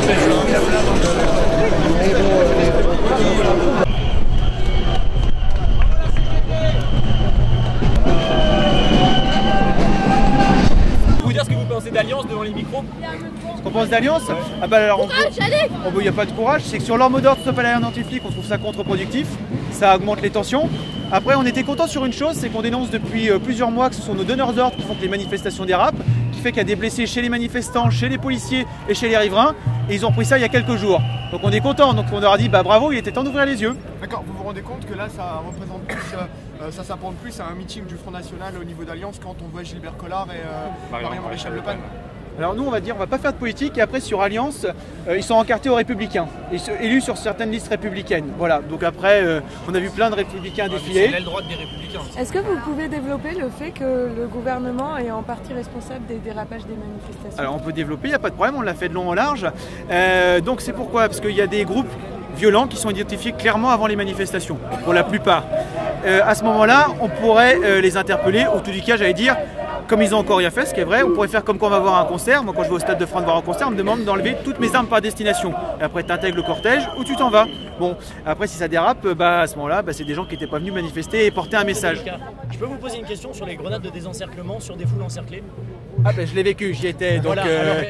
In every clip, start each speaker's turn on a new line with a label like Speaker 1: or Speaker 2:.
Speaker 1: Vous dire ce que vous pensez d'Alliance devant les micros?
Speaker 2: Ce qu'on pense d'Alliance? Ah bah alors il n'y a pas de courage, c'est que sur leur mot d'ordre Stop à l'aérien anti-flic, on trouve ça contre-productif, ça augmente les tensions. Après on était content sur une chose, c'est qu'on dénonce depuis plusieurs mois que ce sont nos donneurs d'ordre qui font que les manifestations dérapent, qui fait qu'il y a des blessés chez les manifestants, chez les policiers et chez les riverains, et ils ont pris ça il y a quelques jours. Donc on est content, donc on leur a dit bah bravo, il était temps d'ouvrir les yeux.
Speaker 3: D'accord, vous vous rendez compte que là ça représente plus, ça s'apprend plus à un meeting du Front National au niveau d'Alliance quand on voit Gilbert Collard et Marion-Maréchal Le Pen?
Speaker 2: Alors nous on va dire on va pas faire de politique et après sur Alliance ils sont encartés aux Républicains, élus sur certaines listes républicaines. Voilà, donc après on a vu plein de Républicains défiler.
Speaker 1: C'est l'aile droite des Républicains.
Speaker 4: Est-ce que vous pouvez développer le fait que le gouvernement est en partie responsable des dérapages des manifestations?
Speaker 2: Alors on peut développer, il n'y a pas de problème, on l'a fait de long en large. Donc c'est pourquoi? Parce qu'il y a des groupes violents qui sont identifiés clairement avant les manifestations, pour la plupart. À ce moment-là, on pourrait les interpeller, ou tout du cas j'allais dire, comme ils n'ont encore rien fait, ce qui est vrai, on pourrait faire comme quand on va voir un concert. Moi quand je vais au Stade de France voir un concert, on me demande d'enlever toutes mes armes par destination. Et après tu intègres le cortège ou tu t'en vas. Bon, après si ça dérape, à ce moment-là, c'est des gens qui n'étaient pas venus manifester et porter un message.
Speaker 1: Je peux vous poser une question sur les grenades de désencerclement sur des foules encerclées?
Speaker 2: Ah je l'ai vécu, j'y étais. Donc,
Speaker 1: voilà, alors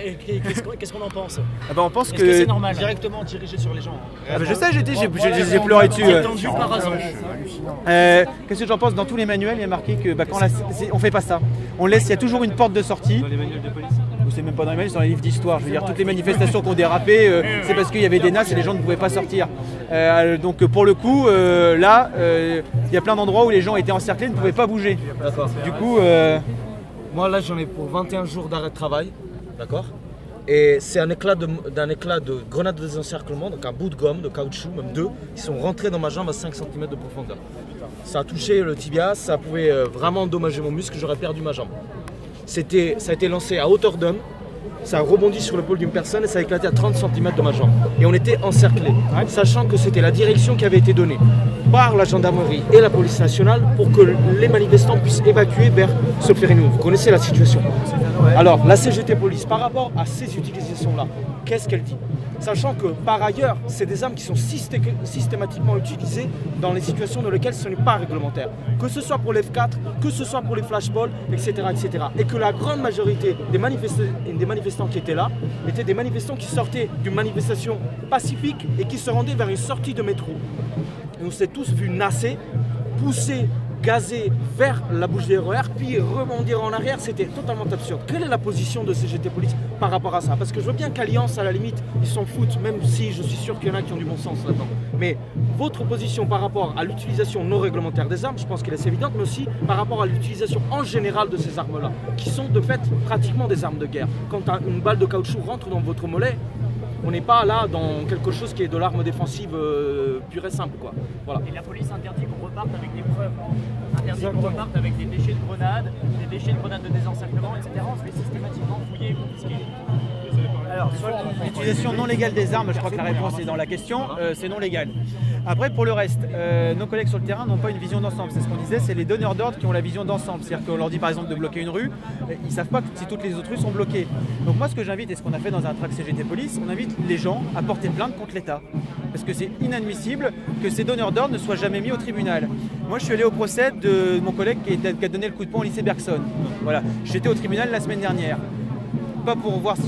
Speaker 1: qu'est-ce qu'on en pense?
Speaker 2: On pense
Speaker 1: que c'est normal
Speaker 3: directement dirigé sur les gens.
Speaker 2: Je sais, j'ai pleuré dessus. Qu'est-ce que j'en pense? Dans tous les manuels, il y a marqué que on fait pas ça. On laisse, il y a toujours une porte de sortie. Dans les manuels de police? C'est même pas dans les manuels, c'est dans les livres d'histoire. Je veux dire, toutes les manifestations qui ont dérapé, c'est parce qu'il y avait des nasses et les gens ne pouvaient pas sortir. Donc pour le coup, là, il y a plein d'endroits où les gens étaient encerclés et ne pouvaient pas bouger. Du coup,
Speaker 5: moi là j'en ai pour 21 jours d'arrêt de travail, d'accord? Et c'est un éclat de grenade de désencerclement, donc un bout de gomme, de caoutchouc, même deux, qui sont rentrés dans ma jambe à 5 cm de profondeur. Ça a touché le tibia, ça pouvait vraiment endommager mon muscle, j'aurais perdu ma jambe. Ça a été lancé à hauteur d'homme, ça a rebondi sur l'épaule d'une personne et ça a éclaté à 30 cm de ma jambe. Et on était encerclés, sachant que c'était la direction qui avait été donnée par la gendarmerie et la police nationale pour que les manifestants puissent évacuer vers Solferino. Vous connaissez la situation. Alors, la CGT Police, par rapport à ces utilisations-là, qu'est-ce qu'elle dit? Sachant que, par ailleurs, c'est des armes qui sont systématiquement utilisées dans les situations dans lesquelles ce n'est pas réglementaire. Que ce soit pour les F4, que ce soit pour les flashballs, etc., etc. Et que la grande majorité des manifestants qui étaient là étaient des manifestants qui sortaient d'une manifestation pacifique et qui se rendaient vers une sortie de métro. Et on s'est tous vus nasser, pousser, gazer vers la bouche des RER, puis rebondir en arrière, c'était totalement absurde. Quelle est la position de CGT Police par rapport à ça? Parce que je veux bien qu'Alliance, à la limite, ils s'en foutent, même si je suis sûr qu'il y en a qui ont du bon sens là-dedans. Mais votre position par rapport à l'utilisation non réglementaire des armes, je pense qu'elle est assez évidente, mais aussi par rapport à l'utilisation en général de ces armes-là, qui sont de fait pratiquement des armes de guerre. Quand une balle de caoutchouc rentre dans votre mollet, on n'est pas là dans quelque chose qui est de l'arme défensive pure et simple, quoi. Voilà.
Speaker 1: Et la police interdit qu'on reparte avec des preuves. Interdit qu'on reparte avec des déchets de grenades, des déchets de grenades de désencerclement, etc. On se fait systématiquement fouiller et confisquer.
Speaker 2: Alors, sur l'utilisation non légale des armes, je crois que la réponse est dans la question, c'est non légal. Après, pour le reste, nos collègues sur le terrain n'ont pas une vision d'ensemble. C'est ce qu'on disait, c'est les donneurs d'ordre qui ont la vision d'ensemble. C'est-à-dire qu'on leur dit par exemple de bloquer une rue, ils ne savent pas si toutes les autres rues sont bloquées. Donc moi, ce que j'invite, et ce qu'on a fait dans un track CGT Police, on invite les gens à porter plainte contre l'État. Parce que c'est inadmissible que ces donneurs d'ordre ne soient jamais mis au tribunal. Moi, je suis allé au procès de mon collègue qui a donné le coup de poing au lycée Bergson. Voilà, j'étais au tribunal la semaine dernière. Pas pour voir si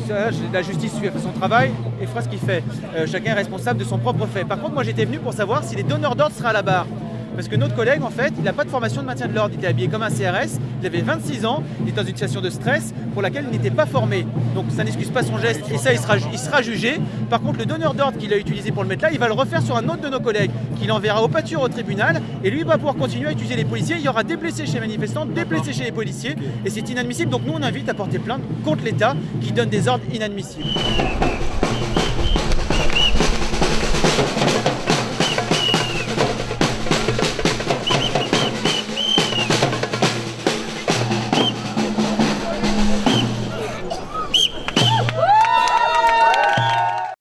Speaker 2: la justice fait son travail et fera ce qu'il fait. Chacun est responsable de son propre fait. Par contre, moi j'étais venu pour savoir si les donneurs d'ordre seraient à la barre. Parce que notre collègue, en fait, il n'a pas de formation de maintien de l'ordre. Il était habillé comme un CRS, il avait 26 ans, il était dans une situation de stress pour laquelle il n'était pas formé. Donc ça n'excuse pas son geste et ça, il sera jugé. Par contre, le donneur d'ordre qu'il a utilisé pour le mettre là, il va le refaire sur un autre de nos collègues, qu'il enverra au pâture au tribunal. Et lui, il va pouvoir continuer à utiliser les policiers. Il y aura des blessés chez les manifestants, des blessés chez les policiers. Et c'est inadmissible. Donc nous, on invite à porter plainte contre l'État qui donne des ordres inadmissibles.